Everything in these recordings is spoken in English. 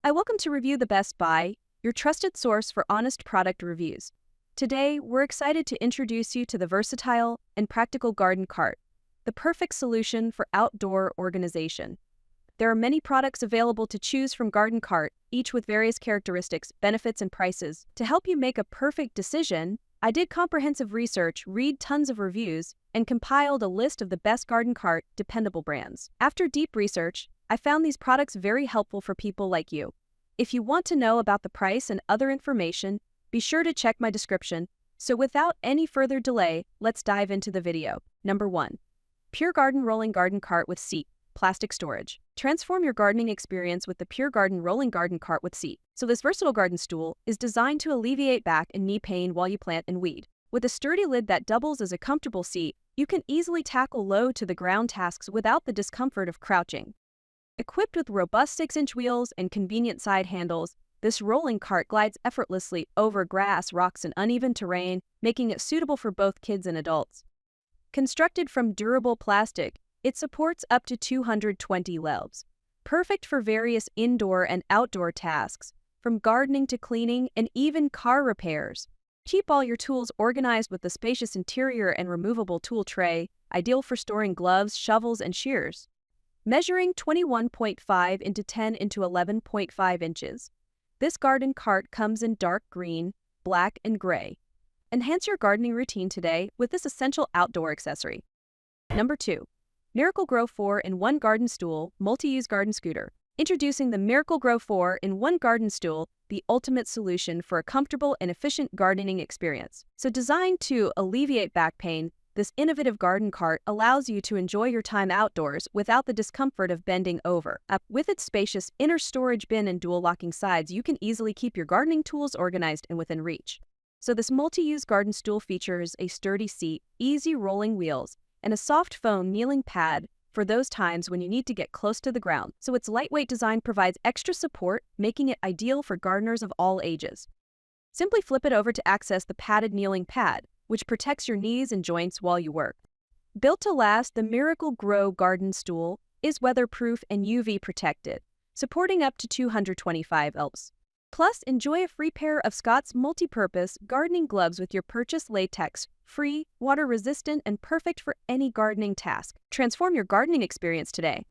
Welcome to Review the Best Buy, your trusted source for honest product reviews. Today, we're excited to introduce you to the versatile and practical garden cart, the perfect solution for outdoor organization. There are many products available to choose from Garden Cart, each with various characteristics, benefits, and prices. To help you make a perfect decision, I did comprehensive research, read tons of reviews, and compiled a list of the best Garden Cart dependable brands. After deep research, I found these products very helpful for people like you. If you want to know about the price and other information, be sure to check my description. So without any further delay, let's dive into the video. Number 1. Pure Garden Rolling Garden Cart with Seat, Plastic Storage. Transform your gardening experience with the Pure Garden Rolling Garden Cart with Seat. So this versatile garden stool is designed to alleviate back and knee pain while you plant and weed. With a sturdy lid that doubles as a comfortable seat, you can easily tackle low-to-the-ground tasks without the discomfort of crouching. Equipped with robust 6-inch wheels and convenient side handles, this rolling cart glides effortlessly over grass, rocks, and uneven terrain, making it suitable for both kids and adults. Constructed from durable plastic, it supports up to 220 lbs, perfect for various indoor and outdoor tasks, from gardening to cleaning and even car repairs. Keep all your tools organized with the spacious interior and removable tool tray, ideal for storing gloves, shovels, and shears. Measuring 21.5 into 10 into 11.5 inches, this garden cart comes in dark green, black, and gray. Enhance your gardening routine today with this essential outdoor accessory. Number 2. Miracle-Gro 4-in-1 Garden Stool Multi-Use Garden Scooter. Introducing the Miracle-Gro 4-in-1 Garden Stool, the ultimate solution for a comfortable and efficient gardening experience. So designed to alleviate back pain, this innovative garden cart allows you to enjoy your time outdoors without the discomfort of bending over. With its spacious inner storage bin and dual locking sides, you can easily keep your gardening tools organized and within reach. So this multi-use garden stool features a sturdy seat, easy rolling wheels, and a soft foam kneeling pad for those times when you need to get close to the ground. So its lightweight design provides extra support, making it ideal for gardeners of all ages. Simply flip it over to access the padded kneeling pad, which protects your knees and joints while you work. Built to last, the Miracle-Gro garden stool is weatherproof and UV protected, supporting up to 225 lbs. Plus, enjoy a free pair of Scott's multi-purpose gardening gloves with your purchased latex, free, water-resistant, and perfect for any gardening task. Transform your gardening experience today.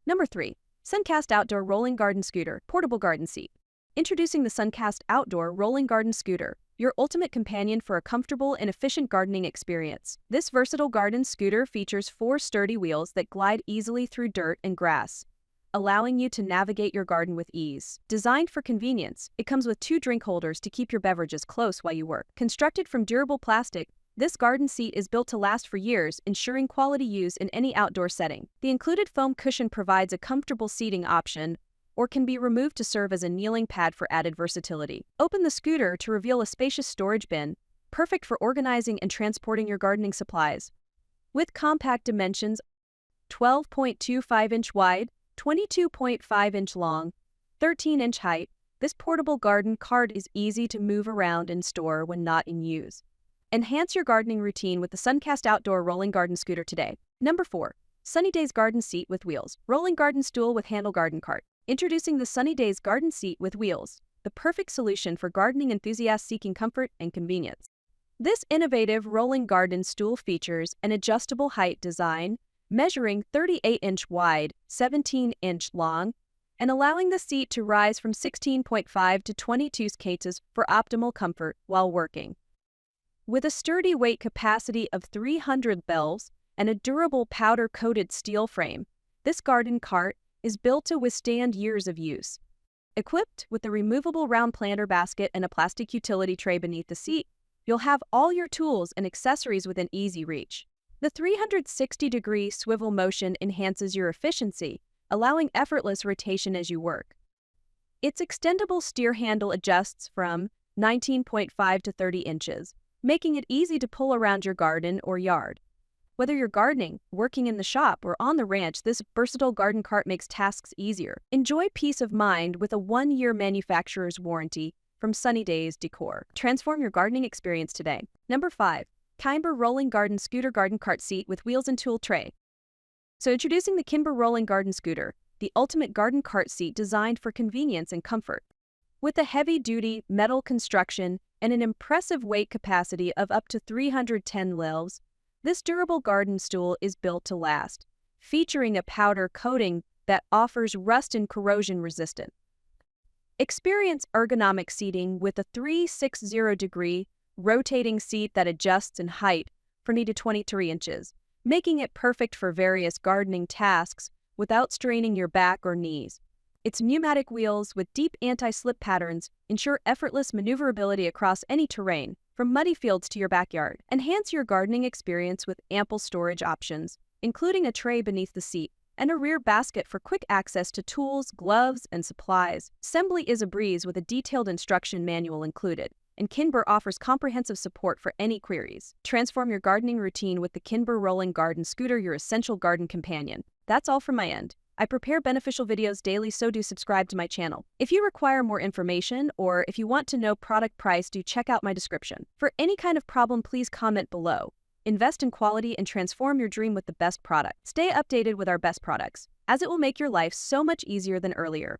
Number 3. Suncast Outdoor Rolling Garden Scooter, Portable Garden Seat. Introducing the Suncast Outdoor Rolling Garden Scooter, your ultimate companion for a comfortable and efficient gardening experience. This versatile garden scooter features 4 sturdy wheels that glide easily through dirt and grass, allowing you to navigate your garden with ease. Designed for convenience, it comes with 2 drink holders to keep your beverages close while you work. Constructed from durable plastic, this garden seat is built to last for years, ensuring quality use in any outdoor setting. The included foam cushion provides a comfortable seating option, or can be removed to serve as a kneeling pad for added versatility. Open the scooter to reveal a spacious storage bin, perfect for organizing and transporting your gardening supplies. With compact dimensions, 12.25-inch wide, 22.5-inch long, 13-inch height, this portable garden cart is easy to move around and store when not in use. Enhance your gardening routine with the Suncast Outdoor Rolling Garden Scooter today. Number 4. Sunnydaze Garden Seat with Wheels, Rolling Garden Stool with Handle Garden Cart. Introducing the Sunnydaze Garden Seat with Wheels, the perfect solution for gardening enthusiasts seeking comfort and convenience. This innovative rolling garden stool features an adjustable height design, measuring 38-inch wide, 17-inch long, and allowing the seat to rise from 16.5 to 22 inches for optimal comfort while working. With a sturdy weight capacity of 300 lbs and a durable powder-coated steel frame, this garden cart is built to withstand years of use. Equipped with a removable round planter basket and a plastic utility tray beneath the seat, you'll have all your tools and accessories within easy reach. The 360-degree swivel motion enhances your efficiency, allowing effortless rotation as you work. Its extendable steer handle adjusts from 19.5 to 30 inches, making it easy to pull around your garden or yard. Whether you're gardening, working in the shop, or on the ranch, this versatile garden cart makes tasks easier. Enjoy peace of mind with a 1-year manufacturer's warranty from Sunnydaze Decor. Transform your gardening experience today. Number 5. Kinbor Rolling Garden Scooter Garden Cart Seat with Wheels and Tool Tray. So introducing the kinbor Rolling Garden Scooter, the ultimate garden cart seat designed for convenience and comfort. With a heavy-duty metal construction and an impressive weight capacity of up to 310 lbs, this durable garden stool is built to last, featuring a powder coating that offers rust and corrosion resistance. Experience ergonomic seating with a 360-degree rotating seat that adjusts in height from 20 to 23 inches, making it perfect for various gardening tasks without straining your back or knees. Its pneumatic wheels with deep anti-slip patterns ensure effortless maneuverability across any terrain, from muddy fields to your backyard. Enhance your gardening experience with ample storage options, including a tray beneath the seat and a rear basket for quick access to tools, gloves, and supplies. Assembly is a breeze with a detailed instruction manual included, and kinbor offers comprehensive support for any queries. Transform your gardening routine with the kinbor Rolling Garden Scooter, your essential garden companion. That's all from my end. I prepare beneficial videos daily, so do subscribe to my channel. If you require more information or if you want to know product price, do check out my description. For any kind of problem, please comment below. Invest in quality and transform your dream with the best product. Stay updated with our best products, as it will make your life so much easier than earlier.